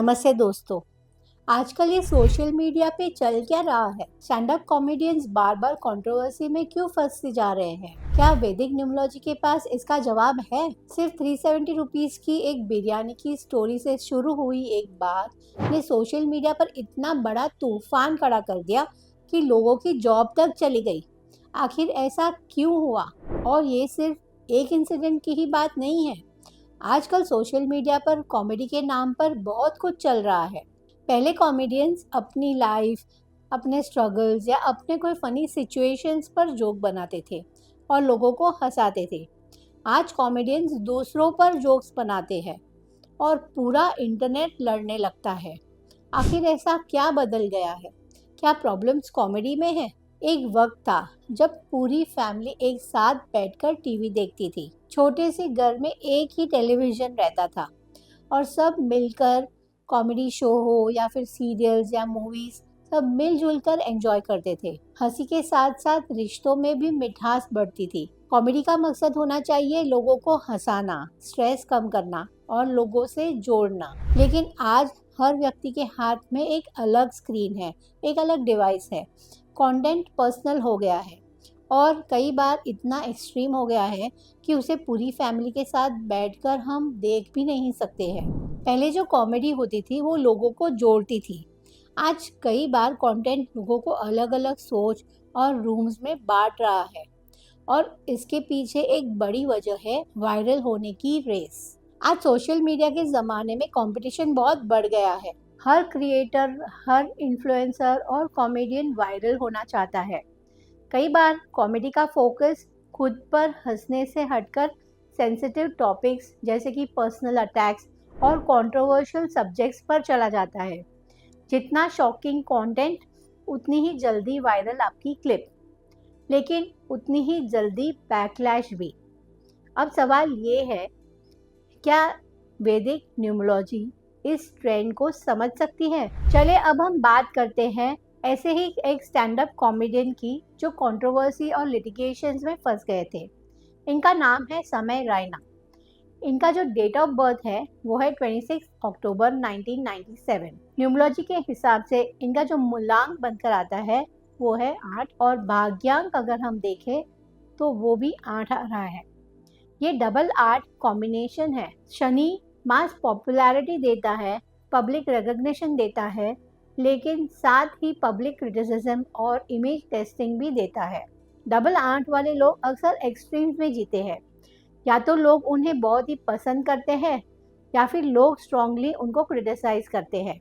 नमस्ते दोस्तों। आजकल ये सोशल मीडिया पे चल क्या रहा है? स्टैंड अप कॉमेडियंस बार बार कंट्रोवर्सी में क्यों फंसते जा रहे हैं? क्या वैदिक न्यूमरोलॉजी के पास इसका जवाब है? सिर्फ 370 रुपीज की एक बिरयानी की स्टोरी से शुरू हुई एक बात ने सोशल मीडिया पर इतना बड़ा तूफान खड़ा कर दिया कि लोगों की जॉब तक चली गई। आखिर ऐसा क्यों हुआ? और ये सिर्फ एक इंसिडेंट की ही बात नहीं है। आजकल सोशल मीडिया पर कॉमेडी के नाम पर बहुत कुछ चल रहा है। पहले कॉमेडियंस अपनी लाइफ, अपने स्ट्रगल्स या अपने कोई फनी सिचुएशंस पर जोक बनाते थे और लोगों को हंसाते थे। आज कॉमेडियंस दूसरों पर जोक्स बनाते हैं और पूरा इंटरनेट लड़ने लगता है। आखिर ऐसा क्या बदल गया है? क्या प्रॉब्लम्स कॉमेडी में है? एक वक्त था जब पूरी फैमिली एक साथ बैठकर टीवी देखती थी। छोटे से घर में एक ही टेलीविजन रहता था और सब मिलकर कॉमेडी शो हो या फिर सीरियल्स या मूवीज सब मिलजुल कर एंजॉय करते थे। हंसी के साथ साथ रिश्तों में भी मिठास बढ़ती थी। कॉमेडी का मकसद होना चाहिए लोगों को हंसाना, स्ट्रेस कम करना और लोगों से जोड़ना। लेकिन आज हर व्यक्ति के हाथ में एक अलग स्क्रीन है, एक अलग डिवाइस है। कंटेंट पर्सनल हो गया है और कई बार इतना एक्सट्रीम हो गया है कि उसे पूरी फैमिली के साथ बैठकर हम देख भी नहीं सकते हैं। पहले जो कॉमेडी होती थी वो लोगों को जोड़ती थी। आज कई बार कंटेंट लोगों को अलग अलग सोच और रूम्स में बांट रहा है और इसके पीछे एक बड़ी वजह है वायरल होने की रेस। आज सोशल मीडिया के ज़माने में कंपटीशन बहुत बढ़ गया है। हर क्रिएटर, हर इन्फ्लुएंसर और कॉमेडियन वायरल होना चाहता है। कई बार कॉमेडी का फोकस खुद पर हंसने से हटकर सेंसिटिव टॉपिक्स जैसे कि पर्सनल अटैक्स और कंट्रोवर्शियल सब्जेक्ट्स पर चला जाता है। जितना शॉकिंग कंटेंट उतनी ही जल्दी वायरल आपकी क्लिप, लेकिन उतनी ही जल्दी बैकलैश भी। अब सवाल ये है, क्या वैदिक न्यूमरोलॉजी इस ट्रेंड को समझ सकती है? चले अब हम बात करते हैं ऐसे ही एक स्टैंड अप कॉमेडियन की जो कंट्रोवर्सी और लिटिगेशंस में फंस गए थे। इनका नाम है समय रैना। इनका जो डेट ऑफ बर्थ है वो है 26 अक्टूबर 1997। न्यूमरोलॉजी के हिसाब से इनका जो मूलांक बनकर आता है वो है 8 और भाग्यांक अगर हम देखें तो वो भी 8 आ रहा है। ये डबल 8 कॉम्बिनेशन है। शनि मास पॉपुलैरिटी देता है, पब्लिक रिकॉग्निशन देता है, लेकिन साथ ही पब्लिक क्रिटिसिज्म और इमेज टेस्टिंग भी देता है। डबल 8 वाले लोग अक्सर एक्सट्रीम्स में जीते हैं। या तो लोग उन्हें बहुत ही पसंद करते हैं या फिर लोग स्ट्रांगली उनको क्रिटिसाइज करते हैं।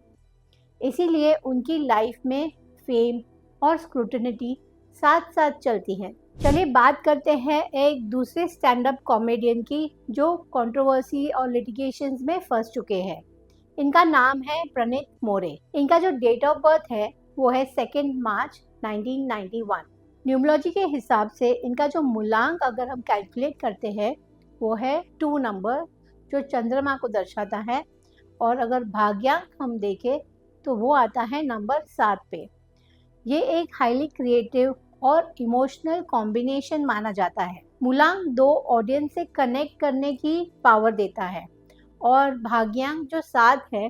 इसीलिए उनकी लाइफ में फेम और स्क्रूटिनिटी साथ साथ चलती है। चलिए बात करते हैं एक दूसरे स्टैंड अप कॉमेडियन की जो कंट्रोवर्सी और लिटिगेशंस में फंस चुके हैं। इनका नाम है प्रणीत मोरे। इनका जो डेट ऑफ बर्थ है वो है 2 मार्च 1991। न्यूमरोलॉजी के हिसाब से इनका जो मूलांक अगर हम कैलकुलेट करते हैं वो है 2 नंबर जो चंद्रमा को दर्शाता है, और अगर भाग्यांक हम देखें तो वो आता है नंबर 7 पे। ये एक हाईली क्रिएटिव और इमोशनल कॉम्बिनेशन माना जाता है। मूलांक 2 ऑडियंस से कनेक्ट करने की पावर देता है और भाग्यांक जो 7 है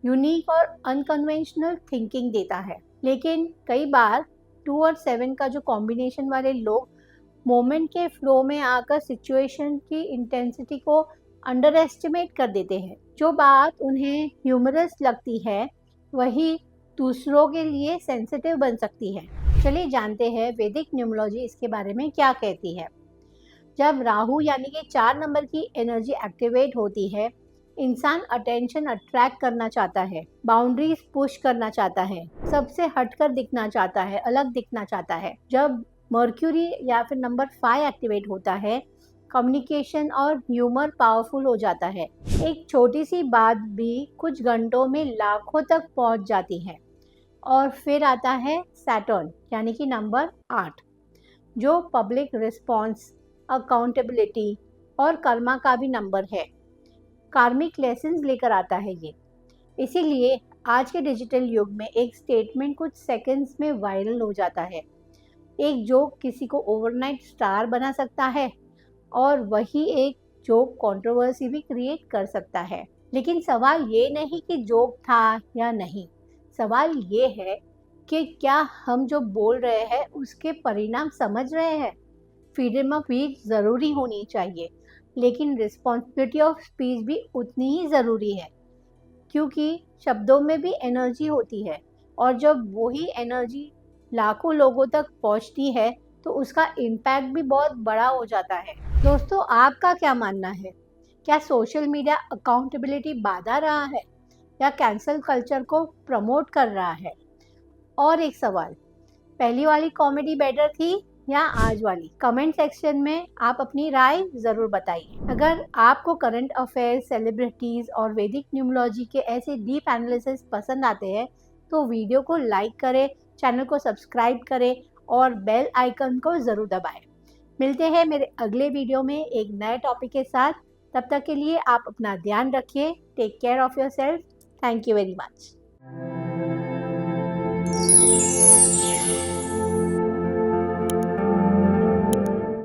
यूनिक और अनकन्वेंशनल थिंकिंग देता है। लेकिन कई बार 2 और 7 का जो कॉम्बिनेशन वाले लोग मोमेंट के फ्लो में आकर सिचुएशन की इंटेंसिटी को अंडर एस्टिमेट कर देते हैं। जो बात उन्हें ह्यूमरस लगती है वही दूसरों के लिए सेंसिटिव बन सकती है। चलिए जानते हैं वैदिक न्यूमरोलॉजी इसके बारे में क्या कहती है। जब राहु यानी कि 4 नंबर की एनर्जी एक्टिवेट होती है, इंसान अटेंशन अट्रैक्ट करना चाहता है, बाउंड्रीज पुश करना चाहता है, सबसे हटकर दिखना चाहता है, अलग दिखना चाहता है। जब मर्क्यूरी या फिर नंबर 5 एक्टिवेट होता है, कम्युनिकेशन और ह्यूमर पावरफुल हो जाता है। एक छोटी सी बात भी कुछ घंटों में लाखों तक पहुंच जाती है। और फिर आता है सैटर्न यानी कि नंबर 8 जो पब्लिक रिस्पॉन्स, अकाउंटेबिलिटी और कर्मा का भी नंबर है। कार्मिक लेसन्स लेकर आता है ये। इसीलिए आज के डिजिटल युग में एक स्टेटमेंट कुछ सेकंड्स में वायरल हो जाता है। एक जोक किसी को ओवरनाइट स्टार बना सकता है और वही एक जोक कंट्रोवर्सी भी क्रिएट कर सकता है। लेकिन सवाल ये नहीं कि जोक था या नहीं, सवाल ये है कि क्या हम जो बोल रहे हैं उसके परिणाम समझ रहे हैं। फ्रीडम ऑफ स्पीच ज़रूरी होनी चाहिए, लेकिन रिस्पॉन्सिबिलिटी ऑफ स्पीच भी उतनी ही ज़रूरी है, क्योंकि शब्दों में भी एनर्जी होती है और जब वही एनर्जी लाखों लोगों तक पहुंचती है तो उसका इम्पैक्ट भी बहुत बड़ा हो जाता है। दोस्तों, आपका क्या मानना है? क्या सोशल मीडिया अकाउंटेबिलिटी बाधा रहा है या कैंसल कल्चर को प्रमोट कर रहा है? और एक सवाल, पहली वाली कॉमेडी बेटर थी या आज वाली? कमेंट सेक्शन में आप अपनी राय ज़रूर बताइए। अगर आपको करंट अफेयर्स, सेलिब्रिटीज़ और वैदिक न्यूमरोलॉजी के ऐसे डीप एनालिसिस पसंद आते हैं तो वीडियो को लाइक करें, चैनल को सब्सक्राइब करें और बेल आइकन को ज़रूर दबाएं। मिलते हैं मेरे अगले वीडियो में एक नए टॉपिक के साथ। तब तक के लिए आप अपना ध्यान रखिए। Take care of yourself. Thank you very much.